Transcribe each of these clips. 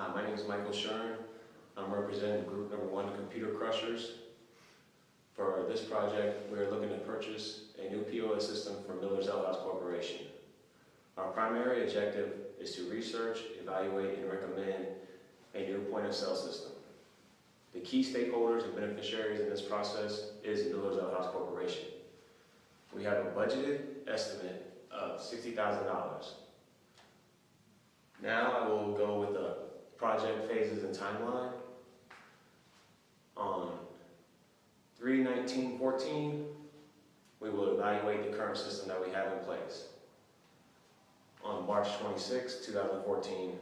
Hi, my name is Michael Shern. I'm representing group number 1, Computer Crushers. For this project, we are looking to purchase a new POS system for Miller's Ale House Corporation. Our primary objective is to research, evaluate, and recommend a new point-of-sale system. The key stakeholders and beneficiaries in this process is Miller's Ale House Corporation. We have a budgeted estimate of $60,000. Now I will go with the project phases and timeline. On 3/19/14, we will evaluate the current system that we have in place. On March 26, 2014,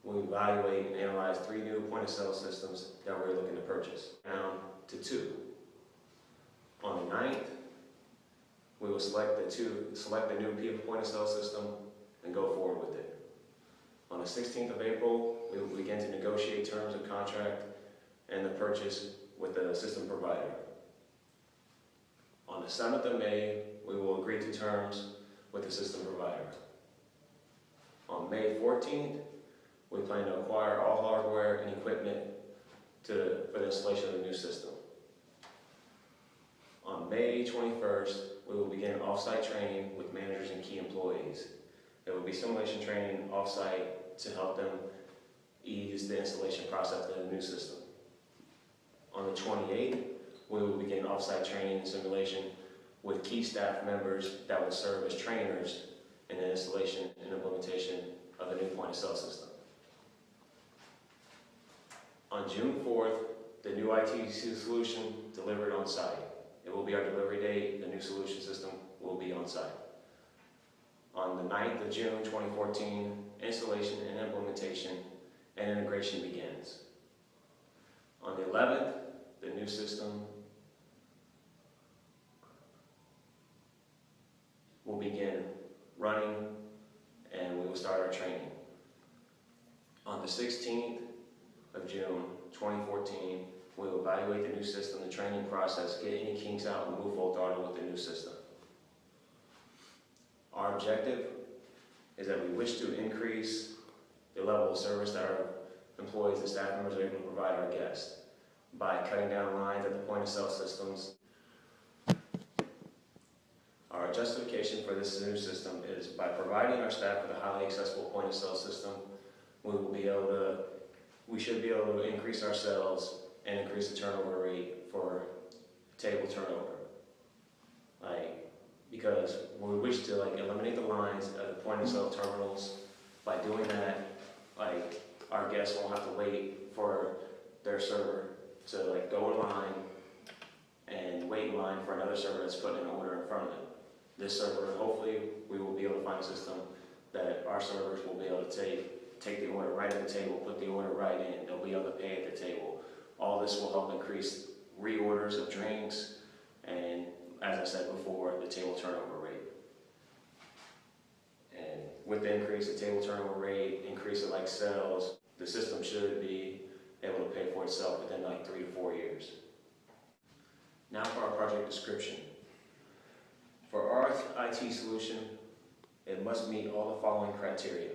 we evaluate and analyze 3 new point-of-sale systems that we're looking to purchase, down to 2. On the 9th, we will select the new point-of-sale system and go forward with it. On the 16th of April, we will begin to negotiate terms of contract and the purchase with the system provider. On the 7th of May, we will agree to terms with the system provider. On May 14th, we plan to acquire all hardware and equipment for the installation of the new system. On May 21st, we will begin off-site training with managers and key employees. There will be simulation training off-site to help them ease the installation process of the new system. On the 28th, we will begin off-site training and simulation with key staff members that will serve as trainers in the installation and implementation of the new point-of-sale system. On June 4th, the new IT solution delivered on site. It will be our delivery date. The new solution system will be on site. On the 9th of June 2014, installation and implementation and integration begins. On the 11th, the new system will begin running and we will start our training. On the 16th of June 2014, we will evaluate the new system, the training process, get any kinks out, and move full throttle with the new system. Our objective is that we wish to increase the level of service that our employees and staff members are able to provide our guests by cutting down lines at the point-of-sale systems. Our justification for this new system is by providing our staff with a highly accessible point-of-sale system, we should be able to increase our sales and increase the turnover rate for table turnover. Because we wish to eliminate the lines at the point-of-sale terminals. By doing that, our guests won't have to wait for their server to go in line and wait in line for another server that's putting an order in front of them. This server, hopefully, we will be able to find a system that our servers will be able to take the order right at the table, put the order right in, they'll be able to pay at the table. All this will help increase reorders of drinks and, as I said before, the table turnover rate. And with the increase of table turnover rate, increase of sales, the system should be able to pay for itself within 3 to 4 years. Now for our project description. For our IT solution, it must meet all the following criteria.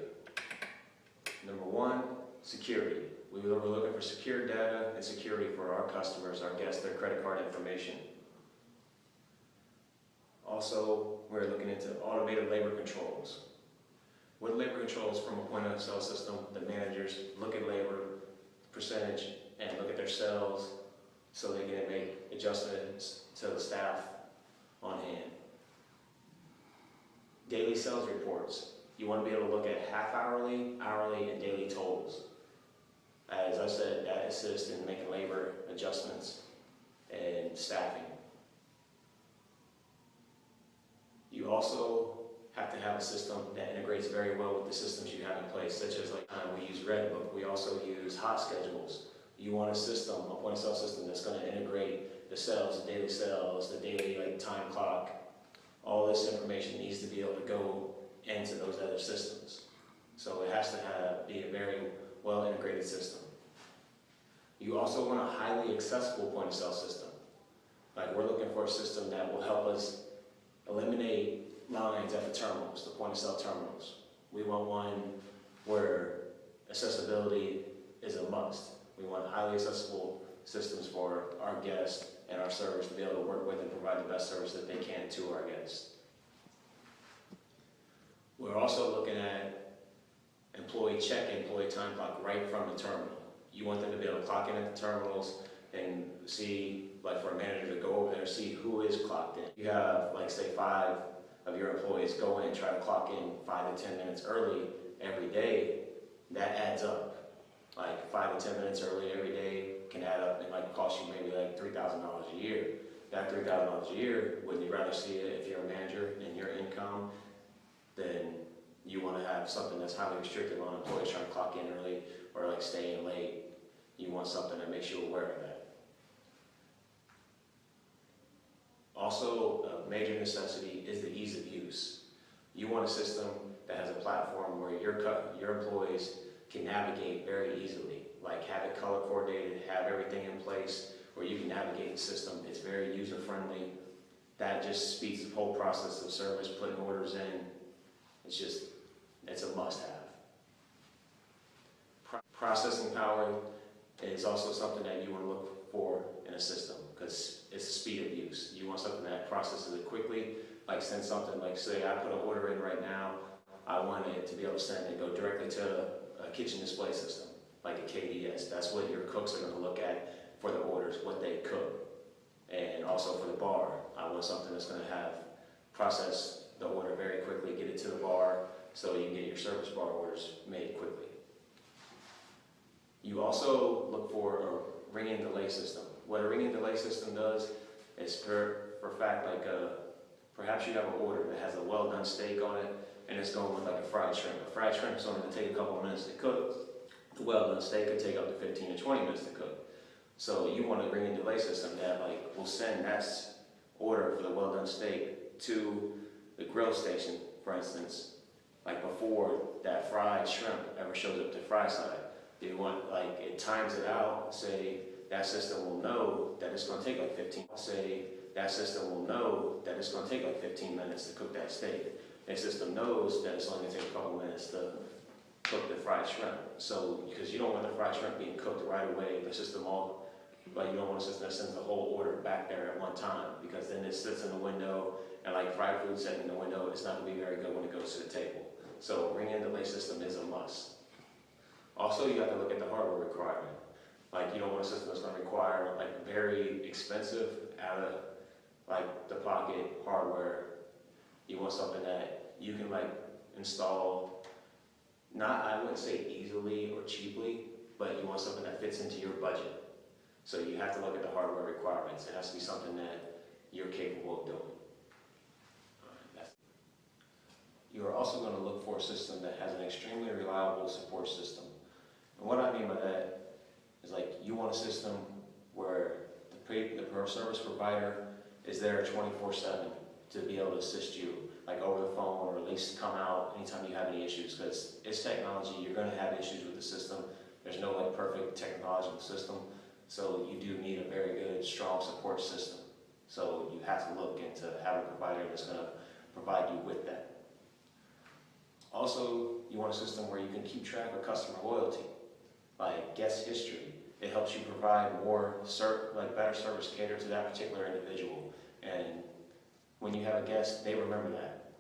Number 1, security. We were looking for secure data and security for our customers, our guests, their credit card information. Also, we're looking into automated labor controls. With labor controls from a point-of-sale system, the managers look at labor percentage and look at their sales so they can make adjustments to the staff on hand. Daily sales reports. You want to be able to look at half-hourly, hourly, and daily totals. As I said, that assists in making labor adjustments and staffing. You also have to have a system that integrates very well with the systems you have in place, such as we use Redbook. We also use hot schedules. You want a system, a point-of-sale system that's going to integrate the sales, the daily time clock. All this information needs to be able to go into those other systems. So it has to be a very well-integrated system. You also want a highly accessible point-of-sale system. We're looking for a system that will help us eliminate lines at the terminals, the point-of-sale terminals. We want one where a accessibility is a must. We want highly accessible systems for our guests and our servers to be able to work with and provide the best service that they can to our guests. We're also looking at employee check-in, employee time clock right from the terminal. You want them to be able to clock in at the terminals and see, like for a manager to go over there and see who is clocked in. You have, like say 5 of your employees go in and try to clock in 5 to 10 minutes early every day, that adds up. Like 5 to 10 minutes early every day can add up and might cost you maybe like $3,000 a year. That $3,000 a year, would you rather see it if you're a manager and your income, then you want to have something that's highly restrictive on employees trying to clock in early or like staying late. You want something that makes you aware of that. Also, a major necessity is the ease of use. You want a system that has a platform where your employees can navigate very easily, like have it color coordinated, have everything in place where you can navigate the system. It's very user friendly. That just speeds the whole process of service, putting orders in. It's a must have. Processing power is also something that you want to look for in a system because it's the speed of use. You want something that processes it quickly, like send something, like say I put an order in right now, I want it to be able to send and go directly to a kitchen display system, like a KDS. That's what your cooks are going to look at for the orders, what they cook. And also for the bar, I want something that's going to have process the order very quickly, get it to the bar so you can get your service bar orders made quickly. You also look for a ring-in delay system. What a ring-in delay system does is for fact, like perhaps you have an order that has a well-done steak on it and it's going with like a fried shrimp. A fried shrimp is only going to take a couple of minutes to cook. The well-done steak could take up to 15 to 20 minutes to cook. So you want a ring-in delay system that like will send that order for the well-done steak to the grill station, for instance, like before that fried shrimp ever shows up to fry side. You want, like, it times it out, say that system will know that it's going to take like 15 minutes to cook that steak. The system knows that it's only going to take a couple minutes to cook the fried shrimp. So, because you don't want the fried shrimp being cooked right away, the system like you don't want a system that sends the whole order back there at one time, because then it sits in the window, and like fried food sitting in the window, it's not going to be very good when it goes to the table. So ring-in delay system is a must. Also, you have to look at the hardware requirement. Like you don't want a system that's going to require like very expensive out of like the pocket hardware. You want something that you can like install, not, I wouldn't say easily or cheaply, but you want something that fits into your budget. So you have to look at the hardware requirements. It has to be something that you're capable of doing. You are also going to look for a system that has an extremely reliable support system. And what I mean by that is like you want a system where the service provider is there 24/7 to be able to assist you, like over the phone, or at least come out anytime you have any issues, because it's technology. You're going to have issues with the system. There's no like perfect technological system, so you do need a very good, strong support system. So you have to look into having a provider that's going to provide you with that. Also, you want a system where you can keep track of customer loyalty, like guest history. It helps you provide more, better service catered to that particular individual. And when you have a guest, they remember that.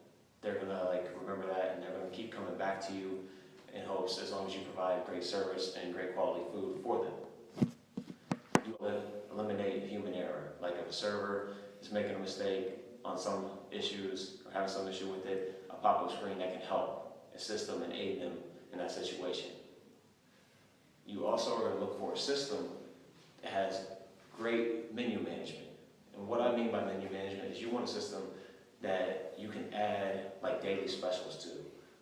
They're gonna remember that, and they're gonna keep coming back to you in hopes, as long as you provide great service and great quality food for them. You eliminate human error. Like if a server is making a mistake on some issues or having some issue with it, a pop-up screen that can help assist them and aid them in that situation. You also are going to look for a system that has great menu management. And what I mean by menu management is you want a system that you can add like daily specials to,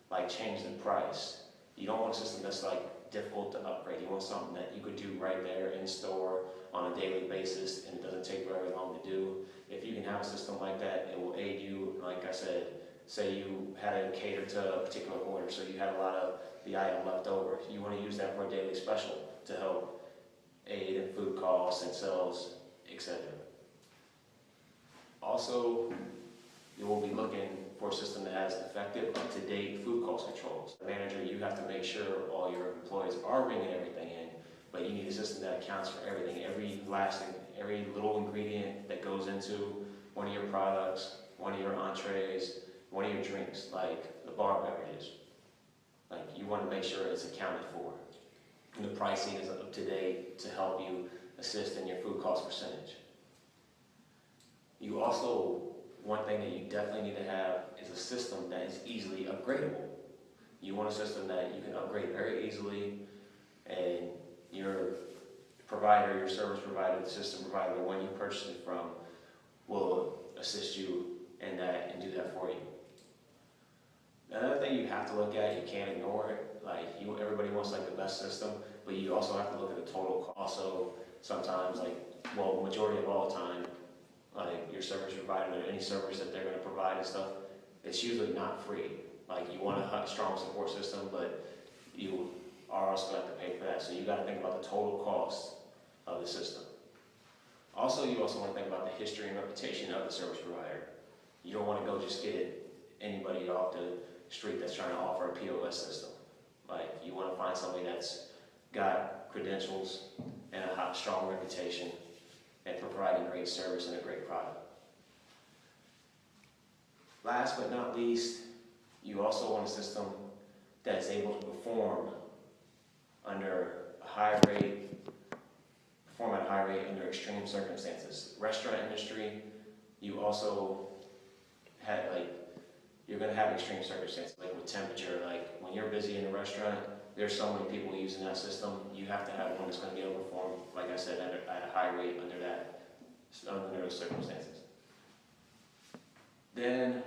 like change the price. You don't want a system that's like difficult to upgrade. You want something that you could do right there in store on a daily basis, and it doesn't take very long to do. If you can have a system like that, it will aid you. Like I said, say you had to cater to a particular order, so you had a lot of the item left over. You want to use that for a daily special to help aid in food costs and sales, etc. Also, you will be looking for a system that has effective, up-to-date food cost controls. The manager, you have to make sure all your employees are bringing everything in, but you need a system that accounts for everything, every little ingredient that goes into one of your products, one of your entrees, one of your drinks, like the bar beverages. Like, you want to make sure it's accounted for. And the pricing is up to date to help you assist in your food cost percentage. You also, one thing that you definitely need to have is a system that is easily upgradable. You want a system that you can upgrade very easily, and your provider, your service provider, the system provider, the one you purchase it from, will assist you in that and do that for you. Another thing you have to look at, you can't ignore it, like everybody wants like the best system, but you also have to look at the total cost. Also, sometimes majority of all the time, like your service provider, any service that they're going to provide and stuff, it's usually not free. Like, you want a strong support system, but you are also going to have to pay for that. So you got to think about the total cost of the system. Also, you also want to think about the history and reputation of the service provider. You don't want to go just get anybody off the street that's trying to offer a POS system. Like, you want to find somebody that's got credentials and a strong reputation and providing great service and a great product. Last but not least, you also want a system that's able to perform at a high rate under extreme circumstances. Restaurant industry, you also have you're going to have extreme circumstances, like with temperature. Like, when you're busy in a restaurant, there's so many people using that system. You have to have one that's going to be able to perform, like I said, at a high rate under those circumstances. Then,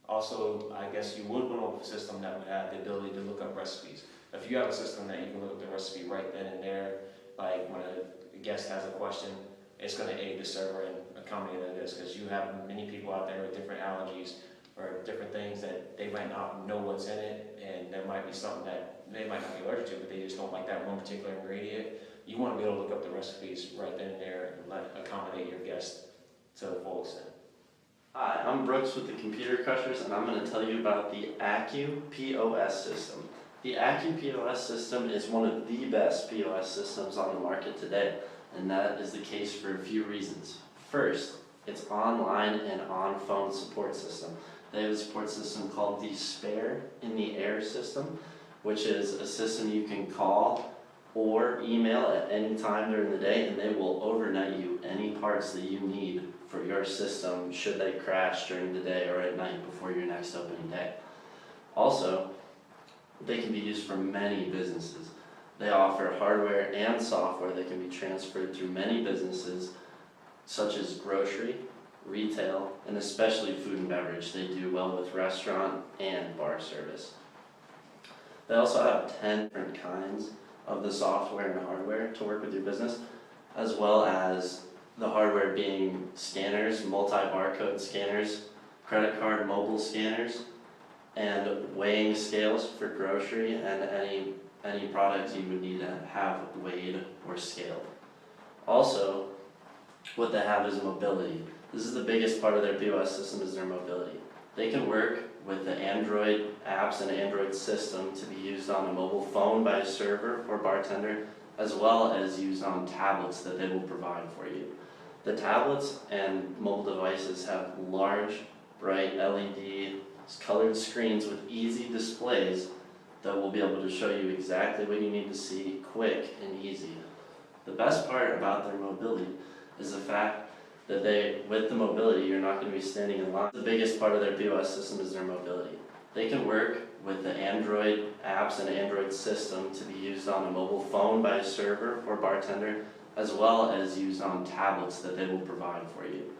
also, I guess you would want a system that would have the ability to look up recipes. If you have a system that you can look up the recipe right then and there, like when a guest has a question, it's going to aid the server in accommodating this, because you have many people out there with different allergies or different things that they might not know what's in it, and there might be something that they might not be allergic to, but they just don't like that one particular ingredient. You want to be able to look up the recipes right then and there and accommodate your guests to the full extent. Hi, I'm Brooks with the Computer Crushers, and I'm going to tell you about the Accu POS system. The Accu POS system is one of the best POS systems on the market today, and that is the case for a few reasons. First, it's online and on-phone support system. They have a support system called the Spare in the Air system, which is a system you can call or email at any time during the day, and they will overnight you any parts that you need for your system should they crash during the day or at night before your next opening day. Also, they can be used for many businesses. They offer hardware and software that can be transferred through many businesses, such as grocery, retail, and especially food and beverage. They do well with restaurant and bar service. They also have 10 different kinds of the software and hardware to work with your business, as well as the hardware being scanners, multi-barcode scanners, credit card mobile scanners, and weighing scales for grocery and any products you would need to have weighed or scaled. Also, what they have is mobility. This is the biggest part of their POS system, is their mobility. They can work with the Android apps and Android system to be used on a mobile phone by a server or bartender, as well as used on tablets that they will provide for you. The tablets and mobile devices have large, bright LED colored screens with easy displays that will be able to show you exactly what you need to see quick and easy. The best part about their mobility is the fact that with the mobility, you're not going to be standing in line. The biggest part of their POS system is their mobility. They can work with the Android apps and Android system to be used on a mobile phone by a server or bartender, as well as used on tablets that they will provide for you.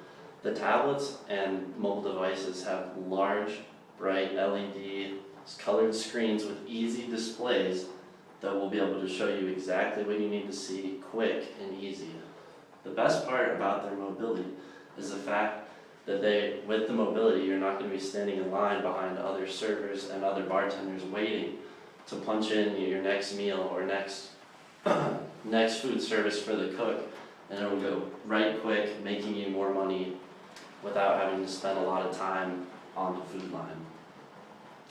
The tablets and mobile devices have large, bright LED colored screens with easy displays that will be able to show you exactly what you need to see quick and easy. The best part about their mobility is the fact that with the mobility, you're not going to be standing in line behind other servers and other bartenders waiting to punch in your next meal or next food service for the cook, and it will go right quick, making you more money without having to spend a lot of time on the food line.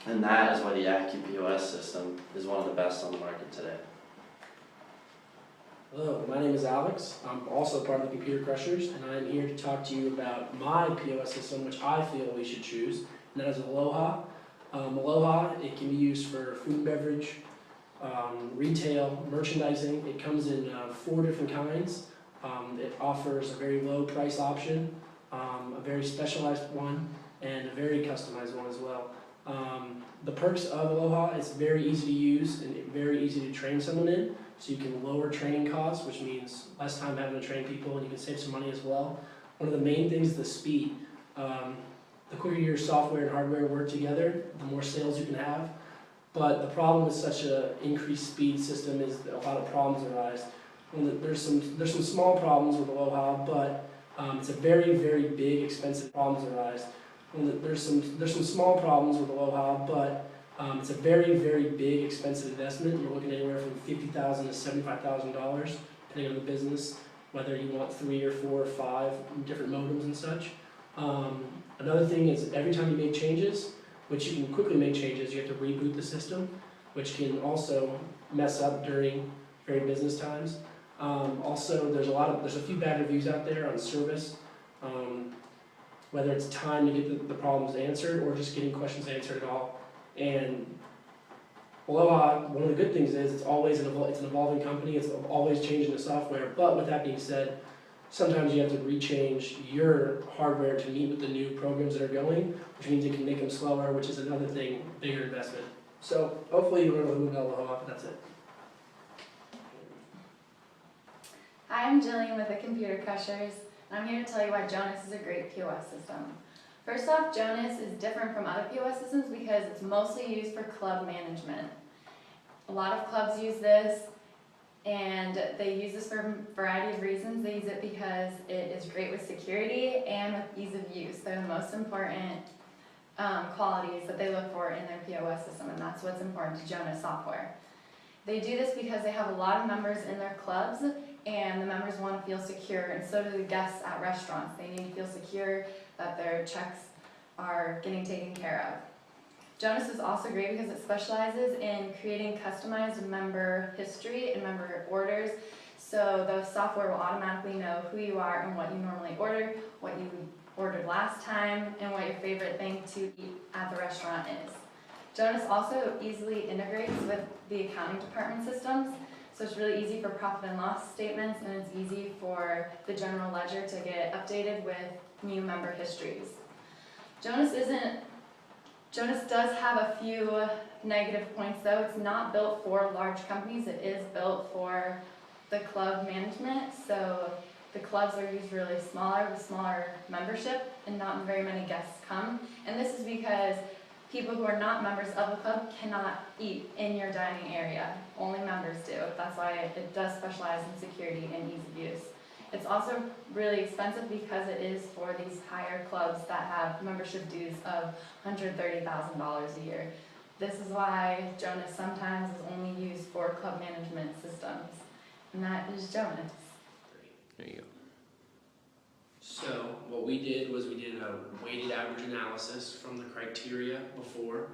And that is why the AccuPOS POS system is one of the best on the market today. Hello, my name is Alex. I'm also part of the Computer Crushers, and I'm here to talk to you about my POS system, which I feel we should choose, and that is Aloha. Aloha, it can be used for food and beverage, retail, merchandising. It comes in 4 different kinds. It offers a very low price option, a very specialized one, and a very customized one as well. The perks of Aloha, it's very easy to use and very easy to train someone in. So you can lower training costs, which means less time having to train people, and you can save some money as well. One of the main things is the speed. The quicker your software and hardware work together, the more sales you can have. But the problem with such an increased speed system is that a lot of problems arise. There's some small problems with Aloha, but it's a very, very big, expensive problems arise. There's some small problems with Aloha, but it's a very, very big, expensive investment. You're looking anywhere from $50,000 to $75,000, depending on the business, whether you want 3 or 4 or 5 different modems and such. Another thing is every time you make changes, which you can quickly make changes, you have to reboot the system, which can also mess up during very business times. Also, there's a few bad reviews out there on service, whether it's time to get the problems answered or just getting questions answered at all. And Aloha, one of the good things is it's an evolving company. It's always changing the software. But with that being said, sometimes you have to rechange your hardware to meet with the new programs that are going, which means you can make them slower, which is another thing, bigger investment. So hopefully you learn a little bit about Aloha, but that's it. Hi, I'm Jillian with the Computer Crushers, and I'm here to tell you why Jonas is a great POS system. First off, Jonas is different from other POS systems because it's mostly used for club management. A lot of clubs use this, and they use this for a variety of reasons. They use it because it is great with security and with ease of use. They're the most important qualities that they look for in their POS system, and that's what's important to Jonas software. They do this because they have a lot of members in their clubs, and the members want to feel secure, and so do the guests at restaurants. They need to feel secure that their checks are getting taken care of. Jonas is also great because it specializes in creating customized member history and member orders, so the software will automatically know who you are and what you normally order, what you ordered last time, and what your favorite thing to eat at the restaurant is. Jonas also easily integrates with the accounting department systems, so it's really easy for profit and loss statements, and it's easy for the general ledger to get updated with new member histories. Jonas does have a few negative points though. It's not built for large companies, it is built for the club management, so the clubs are used really smaller with smaller membership and not very many guests come. And this is because people who are not members of the club cannot eat in your dining area. Only members do. That's why it does specialize in security and ease of use. It's also really expensive because it is for these higher clubs that have membership dues of $130,000 a year. This is why Jonas sometimes is only used for club management systems. And that is Jonas. There you go. So what we did was we did a weighted average analysis from the criteria before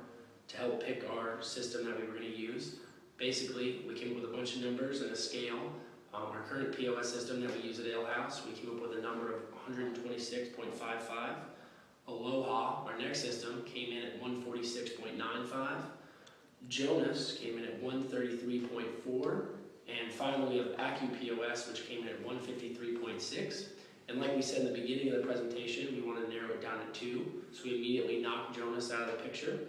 to help pick our system that we were going to use. Basically, we came up with a bunch of numbers and a scale. Our current POS system that we use at Ale House, we came up with a number of 126.55. Aloha, our next system, came in at 146.95. Jonas came in at 133.4. And finally, we have AccuPOS, which came in at 153.6. And like we said in the beginning of the presentation, we wanted to narrow it down to 2. So we immediately knocked Jonas out of the picture,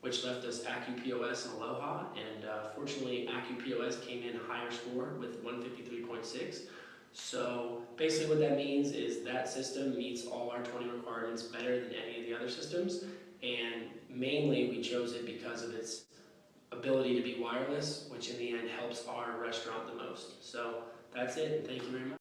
which left us AccuPOS and Aloha. And fortunately, AccuPOS came in a higher score with 153.6. So basically what that means is that system meets all our 20 requirements better than any of the other systems. And mainly we chose it because of its ability to be wireless, which in the end helps our restaurant the most. So that's it, and thank you very much.